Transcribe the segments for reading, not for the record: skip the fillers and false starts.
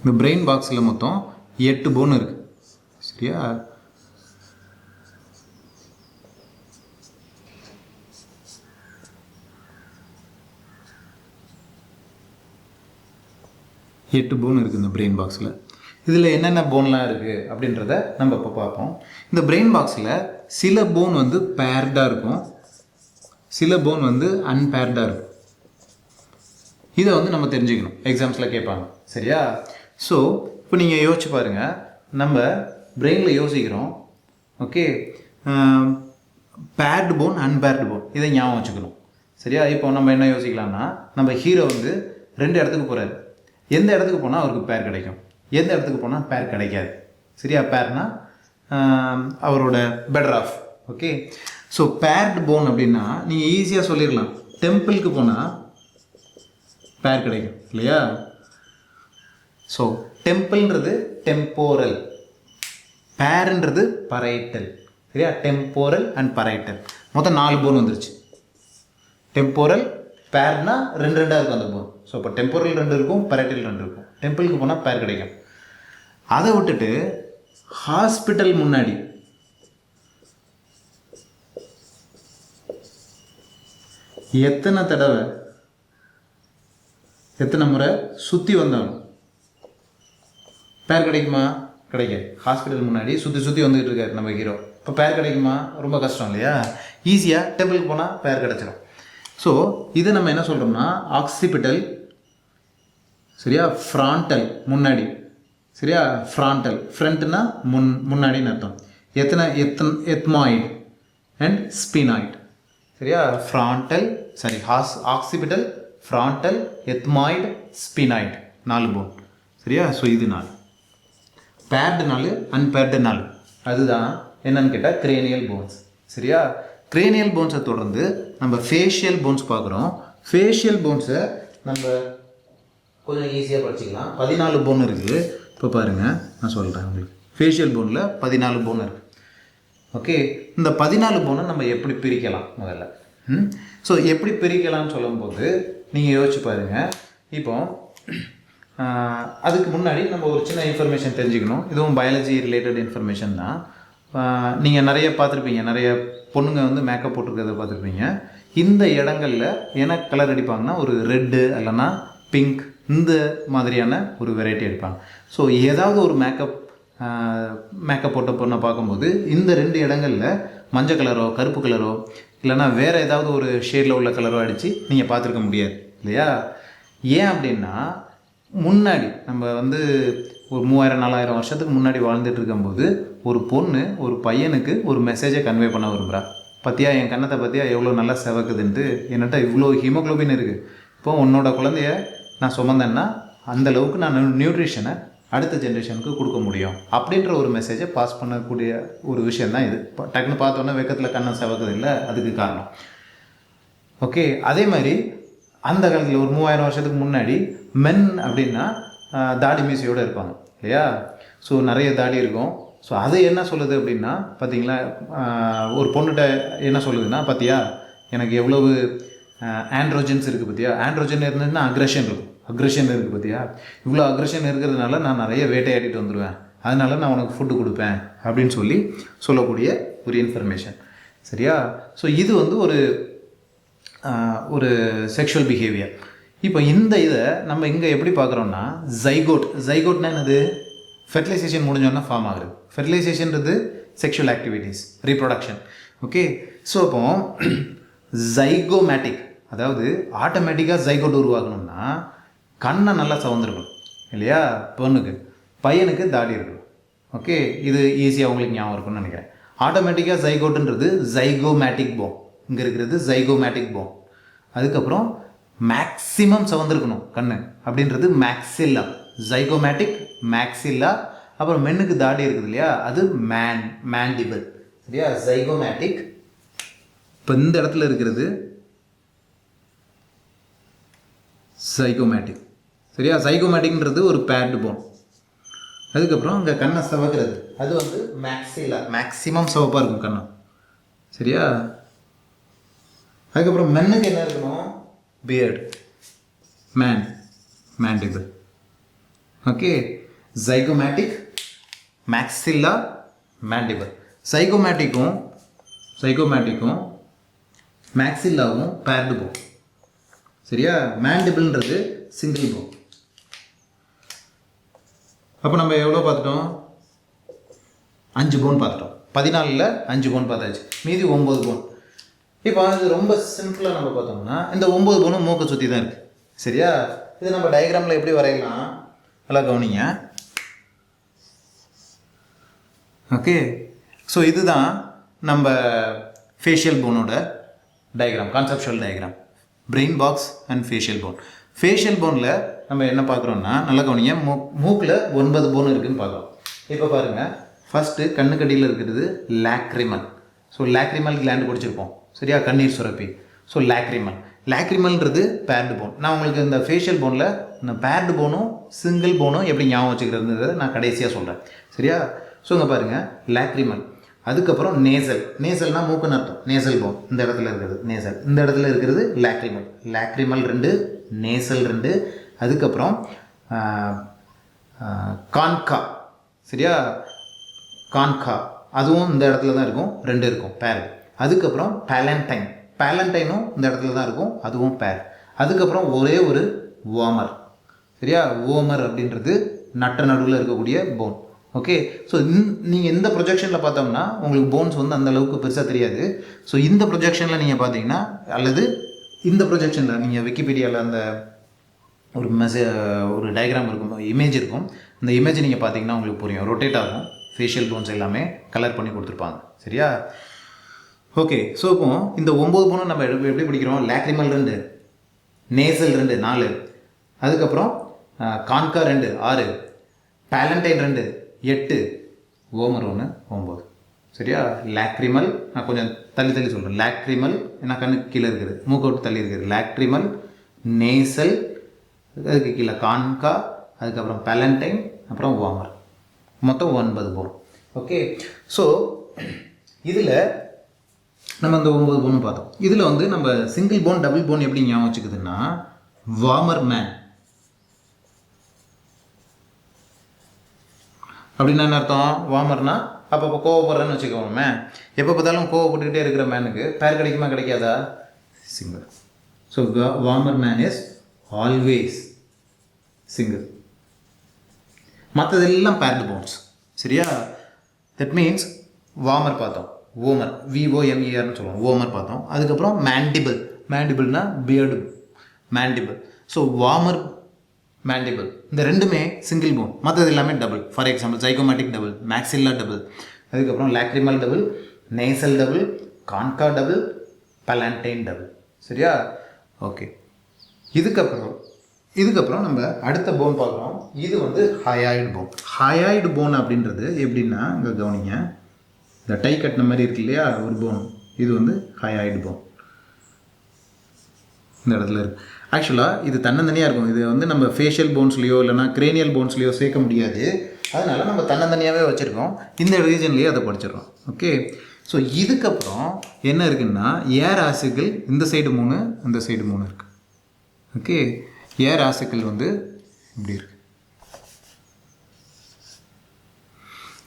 இந்த பிரெயின் பாக்ஸில் மொத்தம் 8 போன் இருக்குது. சரியா? எட்டு போன் இருக்குது இந்த பிரெயின் பாக்ஸில். இதில் என்னென்ன போன்லாம் இருக்குது அப்படின்றத நம்ம இப்போ பார்ப்போம். இந்த பிரெயின் பாக்ஸில் சில போன் வந்து பேர்டாக இருக்கும், சில போன் வந்து அன்பேர்டாக இருக்கும். இதை வந்து நம்ம தெரிஞ்சுக்கணும், எக்ஸாம்ஸில் கேட்பாங்க. சரியா? ஸோ இப்போ நீங்கள் யோசிச்சு பாருங்கள், நம்ம பிரெயினில் யோசிக்கிறோம். Okay, bird phone unpaired phone, இதை ஞாபகம் வச்சுக்கணும். சரியா? இப்போ நம்ம என்ன யோசிக்கலாம்னா, நம்ம ஹீரோ வந்து 2 இடத்துக்கு போகிறாரு. எந்த இடத்துக்கு போனால் அவருக்கு பேர் கிடைக்கும், எந்த இடத்துக்கு போனால் பேர் கிடைக்காது. சரியா? பேர்னா அவரோட better off. Okay, so paired bone அப்படின்னா நீங்கள் ஈஸியாக சொல்லிடலாம், டெம்பிளுக்கு போனால் பேர் கிடைக்கும் இல்லையா? ஸோ டெம்பிள்ன்றது டெம்போரல், பேருன்றது பரைட்டல். சரியா? டெம்போரல் அண்ட் பரைட்டல், மொத்தம் 4 போன் வந்துருச்சு. டெம்போரல், பேர்னா 2 இருக்கும் அந்த போன். ஸோ இப்போ டெம்போரல் 2 இருக்கும், பரைட்டல் 2 இருக்கும். டெம்பிளுக்கு போனால் பேர் கிடைக்கும். அதை விட்டுட்டு ஹாஸ்பிட்டல் முன்னாடி எத்தனை தடவை, எத்தனை முறை சுற்றி வந்தாலும் பேர் கிடைக்குமா? கிடைக்காது. ஹாஸ்பிட்டல் முன்னாடி சுற்றி வந்துக்கிட்டு இருக்காரு நம்ம ஹீரோ. இப்போ பேர் கிடைக்குமா? ரொம்ப கஷ்டம் இல்லையா? ஈஸியாக டெம்பிளுக்கு போனால் பேர் கிடச்சிடும். ஸோ இதை நம்ம என்ன சொல்கிறோம்னா ஆக்சிபிட்டல். சரியா? ஃப்ராண்டல் முன்னாடி. சரியா? ஃப்ராண்டல், ஃப்ரண்ட்னா முன்னாடின்னு அர்த்தம். Ethmoid and sphenoid. சரியா? Frontal, sorry, occipital, frontal, ethmoid, sphenoid, 4 bone. சரியா? ஸோ இது 4. Paired 4, unpaired 4. அதுதான் என்னன்னு கேட்டால் கிரேனியல் போன்ஸ். சரியா? கிரேனியல் போன்ஸை தொடர்ந்து நம்ம ஃபேஷியல் போன்ஸ் பார்க்குறோம். ஃபேஷியல் போன்ஸை நம்ம கொஞ்சம் ஈஸியாக படிச்சிக்கலாம். 14 போன் இருக்குது. இப்போ பாருங்கள், நான் சொல்கிறேன் உங்களுக்கு. ஃபேஷியல் போனில் 14 போன் இருக்குது. ஓகே, இந்த 14 போனை நம்ம எப்படி பிரிக்கலாம் முதல்ல? ஸோ எப்படி பிரிக்கலாம்னு சொல்லும்போது நீங்கள் யோசிச்சு பாருங்கள். இப்போ அதுக்கு முன்னாடி நம்ம ஒரு சின்ன இன்ஃபர்மேஷன் தெரிஞ்சுக்கணும். இதுவும் பயாலஜி ரிலேட்டட் இன்ஃபர்மேஷன் தான். நீங்கள் நிறைய பார்த்துருப்பீங்க, நிறைய பொண்ணுங்க வந்து மேக்கப் போட்டிருக்கிறத பார்த்துருப்பீங்க. இந்த இடங்களில் என்ன கலர் அடிப்பாங்கன்னா ஒரு ரெட்டு இல்லைன்னா பிங்க், இந்த மாதிரியான ஒரு வெரைட்டி அடிப்பாங்க. ஸோ ஏதாவது ஒரு மேக்கப் போட்ட பொண்ணை பார்க்கும்போது இந்த 2 இடங்களில் மஞ்சள் கலரோ கருப்பு கலரோ இல்லைனா வேறு ஏதாவது ஒரு ஷேடில் உள்ள கலரோ அடித்து நீங்கள் பார்த்துருக்க முடியாது இல்லையா? ஏன் அப்படின்னா, முன்னாடி நம்ம வந்து ஒரு 3000-4000 வருஷத்துக்கு முன்னாடி வாழ்ந்துட்டு இருக்கும்போது ஒரு பொண்ணு ஒரு பையனுக்கு ஒரு மெசேஜை கன்வே பண்ண விரும்புகிறா. பார்த்தியா, என் கண்ணத்தை பார்த்தியா எவ்வளோ நல்லா செவக்குதுன்ட்டு, என்கிட்ட இவ்வளோ ஹீமோக்ளோபின் இருக்குது, இப்போ உன்னோட குழந்தைய நான் சுமந்தேன்னா அந்தளவுக்கு நான் நியூட்ரிஷனை அடுத்த ஜென்ரேஷனுக்கு கொடுக்க முடியும் அப்படின்ற ஒரு மெசேஜை பாஸ் பண்ணக்கூடிய ஒரு விஷயந்தான் இது. டக்குன்னு பார்த்தோன்னா வெக்கத்தில் கண்ணை செவக்குது இல்லை, அதுக்கு காரணம். ஓகே, அதே மாதிரி அந்த காலத்தில் ஒரு 3000 வருஷத்துக்கு முன்னாடி மென் அப்படின்னா தாடி மீசையோடு இருப்பாங்க இல்லையா? ஸோ நிறைய தாடி இருக்கும். ஸோ அது என்ன சொல்லுது அப்படின்னா, பார்த்தீங்களா, ஒரு பொண்ணுகிட்ட என்ன சொல்லுதுன்னா, பார்த்தியா எனக்கு எவ்வளவு ஆண்ட்ரோஜன்ஸ் இருக்குது, பார்த்தியா, ஆண்ட்ரோஜன் இருந்ததுன்னா அக்ரெஷன் இருக்குது, பார்த்தியா, இவ்வளோ அக்ரெஷன் இருக்கிறதுனால நான் நிறைய வேட்டையாடிட்டு வந்துடுவேன், அதனால நான் உனக்கு ஃபுட்டு கொடுப்பேன் அப்படின்னு சொல்லக்கூடிய ஒரு இன்ஃபர்மேஷன். சரியா? ஸோ இது வந்து ஒரு செக்ஷுவல் பிஹேவியர். இப்போ இந்த இதை நம்ம இங்கே எப்படி பார்க்குறோன்னா, ஜைகோட்னா என்னது? ஃபெர்டிலைசேஷன் முடிஞ்சோன்னா ஃபார்ம் ஆகுது. ஃபெர்டிலைசேஷன்றது sexual activities, reproduction. Okay, so இப்போ ஜைகோமேட்டிக், அதாவது ஆட்டோமேட்டிக்காக ஜைகோட் உருவாகணும்னா கண்ணை நல்லா சவந்திருக்கணும் இல்லையா? பொண்ணுக்கு, பையனுக்கு தாடி இருக்கணும். ஓகே, இது ஈஸியாக உங்களுக்கு ஞாபகம் இருக்கும்னு நினைக்கிறேன். ஆட்டோமேட்டிக்காக ஜைகோட்டுன்றது ஜைகோமேட்டிக் போன், இங்கே இருக்கிறது ஜைகோமேட்டிக் போன். அதுக்கப்புறம் மேக்ஸிமம் சவந்திருக்கணும் கண்ணு அப்படின்றது மேக்ஸில்லா, ஜைகோமேட்டிக் மேக்ஸில்லா. அப்புறம் மென்னுக்கு தாடி இருக்குது இல்லையா, அது மேண்டிபிள். சரியா? ஜைகோமேட்டிக். இப்போ இந்த இடத்துல இருக்கிறது ஜைகோமேட்டிக். சரியா? ஜைகோமேட்டிக்ன்றது ஒரு பேர்டு போன். அதுக்கப்புறம் இங்கே கண்ணை சவக்கிறது, அது வந்து மேக்ஸில்லா, மேக்ஸிமம் சவப்பாக இருக்கும் கண்ணை. சரியா? அதுக்கப்புறம் மென்னுக்கு என்ன இருக்கணும்? Paired, mandible. Okay, zygomatic, maxilla, mandible. சைகோமேட்டிக்கும் மேக்ஸில்லாவும் பேர்டு போன். சரியா? மேண்டிபிள்ன்றது சிங்கிள் போன். அப்போ நம்ம எவ்வளோ பார்த்துட்டோம்? 5 போன் பார்த்துட்டோம். 14ல் 5 போன் பார்த்தாச்சு. மீதி 9 போன். இப்போ அது ரொம்ப சிம்பிளாக நம்ம பார்த்தோம்னா இந்த 9 போனும் மூக்கை சுற்றி தான் இருக்குது. சரியா? இது நம்ம டயக்ராமில் எப்படி வரையலாம்? நல்லா கவனிங்க. ஓகே, ஸோ இதுதான் நம்ம ஃபேஷியல் போனோட diagram, conceptual diagram. Brain box and facial bone. Facial போனில் நம்ம என்ன பார்க்குறோன்னா, நல்லா கவனிங்க, மூக்கில் 9 போன் இருக்குதுன்னு பார்க்குறோம். இப்போ பாருங்கள், ஃபஸ்ட்டு கண்ணுக்கடியில் இருக்கிறது லாக்ரிமல். ஸோ லாக்ரிமல் கிளாண்டு படிச்சிருப்போம். சரியா? கண்ணீர் சுரப்பி. ஸோ லாக்ரிமல்ன்றது பேர்டு போன். நான் உங்களுக்கு இந்த ஃபேஷியல் போனில் இந்த பேர்டு போனும் சிங்கிள் போனும் எப்படி ஞாபகம் வச்சுக்கிறதுன்றதை நான் கடைசியாக சொல்கிறேன். சரியா? ஸோ இங்கே பாருங்கள், லாக்ரிமல். அதுக்கப்புறம் நேசல்னால் மூக்குன்னு அர்த்தம். நேசல் போன் இந்த இடத்துல இருக்கிறது நேசல். இந்த இடத்துல இருக்கிறது லாக்ரிமல் 2, நேசல் 2. அதுக்கப்புறம் கான்கா. சரியா? கான்கா அதுவும் இந்த இடத்துல தான் இருக்கும், 2 இருக்கும் பேர். அதுக்கப்புறம் பேலண்டைனும் இந்த இடத்துல தான் இருக்கும், அதுவும் பேர். அதுக்கப்புறம் ஒரே ஒரு வார்மர். சரியா? ஓமர் அப்படின்றது நட்ட நடுவில் இருக்கக்கூடிய போன். ஓகே, ஸோ நீங்கள் இந்த ப்ரொஜெக்ஷனில் பார்த்தோம்னா உங்களுக்கு போன்ஸ் வந்து அந்த அளவுக்கு பெருசாக தெரியாது. ஸோ இந்த ப்ரொஜெக்ஷனில் நீங்கள் பார்த்தீங்கன்னா, அல்லது இந்த ப்ரொஜெக்ஷனில் நீங்கள் விக்கிபீடியாவில் அந்த ஒரு டயக்ராம் இருக்கும், இமேஜ் இருக்கும். அந்த இமேஜ் நீங்கள் பார்த்தீங்கன்னா உங்களுக்கு புரியும், ரொட்டேட் ஆகும். ஃபேஷியல் போன்ஸ் எல்லாமே கலர் பண்ணி கொடுத்துருப்பாங்க. சரியா? ஓகே, ஸோ இப்போ இந்த 9 போனும் நம்ம எப்படி பிடிக்கிறோம்? Lacrimal 2, nasal 2, 4. அதுக்கப்புறம் கான்கா 2, 6. பேலண்டைன் 2, 8. ஓமர் 1, 9. சரியா? லாக்ரிமல், நான் கொஞ்சம் தள்ளி சொல்கிறேன். லாக்ரிமல் ஏன்னா கண்ணுக்கு கீழே இருக்குது, மூக்கை விட்டு தள்ளி இருக்குது. லாக்ரிமல், நேசல், அதுக்கு கீழே கான்கா, அதுக்கப்புறம் பேலண்டைன், அப்புறம் ஓமர். மொத்தம் 9 போன். ஓகே, ஸோ இதில் நம்ம அந்த 9 போனும் பார்த்தோம். இதில் வந்து நம்ம சிங்கிள் போன் டபுள் போன் எப்படி ஞாபகம் வச்சுக்குதுன்னா, வார்மர் மேன் அப்படின்னா என்ன அர்த்தம்? வார்மர்னா அப்போ கோவப்படுறேன்னு வச்சுக்கோமே. எப்போ பார்த்தாலும் கோவப்பட்டுக்கிட்டே இருக்கிற மேனுக்கு பேர் கிடைக்குமா கிடைக்காதா? Single. So vomer man is always single. மற்றதெல்லாம் பேர்டு போன்ஸ். சரியா? தட் மீன்ஸ் வார்மர் பார்த்தோம், ஓமர், VOMERனு சொல்லுவோம், ஓமர் பார்த்தோம். அதுக்கப்புறம் மேண்டிபிள்னா paired mandible. So vomer, mandible இந்த ரெண்டுமே சிங்கிள் போன், மற்றது எல்லாமே double. For example zygomatic double, maxilla double, அதுக்கப்புறம் lacrimal double, nasal double, concha double, palatine double. சரியா? ஓகே, இதுக்கப்புறம் நம்ம அடுத்த போன் பார்க்குறோம். இது வந்து ஹயாய்டு போன். ஹயாய்டு போன் அப்படின்றது எப்படின்னா, இங்கே கவனிங்க, இந்த டை கட்டின மாதிரி இருக்கு இல்லையா ஒரு போன், இது வந்து ஹயாய்டு போன். இந்த இடத்துல இருக்குது. ஆக்சுவலாக இது தன்னந்தனியாக இருக்கும். இது வந்து நம்ம ஃபேஷியல் போன்ஸ்லேயோ இல்லைனா கிரேனியல் போன்ஸ்லேயோ சேர்க்க முடியாது. அதனால் நம்ம தன்னந்தனியாகவே வச்சுருக்கோம். இந்த ரீஜன்லேயே அதை படிச்சிடறோம். ஓகே, ஸோ இதுக்கப்புறம் என்ன இருக்குன்னா, ஏர் ஆசிக்கிள் இந்த சைடு 3, இந்த சைடு 3 இருக்குது. ஓகே, ஏர் ஆசிக்கிள் வந்து இப்படி இருக்குது.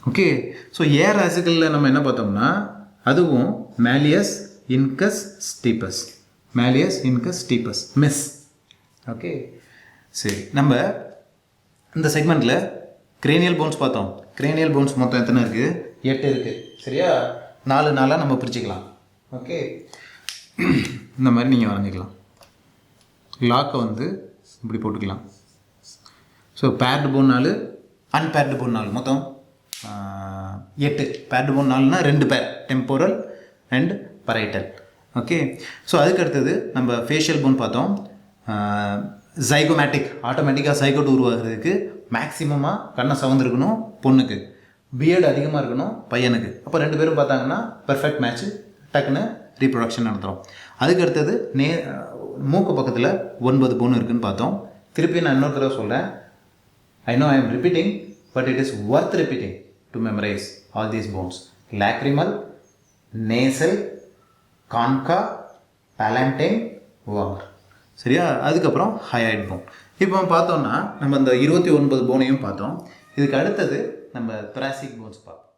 ஓகே, ஸோ ஏர் ஆசிக்கிளில் நம்ம என்ன பார்த்தோம்னா, அதுவும் malleus, incus, stapes. Malleus, incus, stapes, miss. Okay, சரி, நம்ம இந்த செக்மெண்ட்டில் கிரேனியல் போன்ஸ் பார்த்தோம். கிரேனியல் போன்ஸ் மொத்தம் எத்தனை இருக்குது? 8 இருக்குது. சரியா? 4 நம்ம பிரிச்சுக்கலாம். ஓகே, இந்த மாதிரி நீங்கள் வரைஞ்சிக்கலாம். லாக்கை வந்து இப்படி போட்டுக்கலாம். So paired phone 4, unpaired phone 4, மொத்தம் 8. பேர்டு போன் 4னா 2 பேர், டெம்போரல் அண்ட் பரைட்டல். ஓகே, ஸோ அதுக்கு அடுத்தது நம்ம ஃபேஷியல் போன் பார்த்தோம். ஜைகோமேட்டிக், ஆட்டோமேட்டிக்காக சைகோட் உருவாகிறதுக்கு மேக்ஸிமமாக கண்ணை சவந்திருக்கணும் பொண்ணுக்கு, பியர்டு அதிகமாக இருக்கணும் பையனுக்கு. அப்போ 2 பேரும் பார்த்தாங்கன்னா பெர்ஃபெக்ட் மேட்ச்சு, டக்குன்னு ரீப்ரொடக்ஷன் நடத்துகிறோம். அதுக்கு அடுத்தது மூக்கு பக்கத்தில் 9 போன் இருக்குதுன்னு பார்த்தோம். திருப்பி நான் இன்னொரு தடவை சொல்கிறேன். I know I am repeating, but it is worth repeating to memorize all these bones. Lacrimal, nasal, concha, palatine, vomer. சரியா? அதுக்கப்புறம் ஹயாய்ட் போன். இப்போ பார்த்தோம்னா நம்ம இந்த 29 போனையும் பார்த்தோம். இதுக்கு அடுத்தது நம்ம thoracic போன்ஸ் பார்ப்போம்.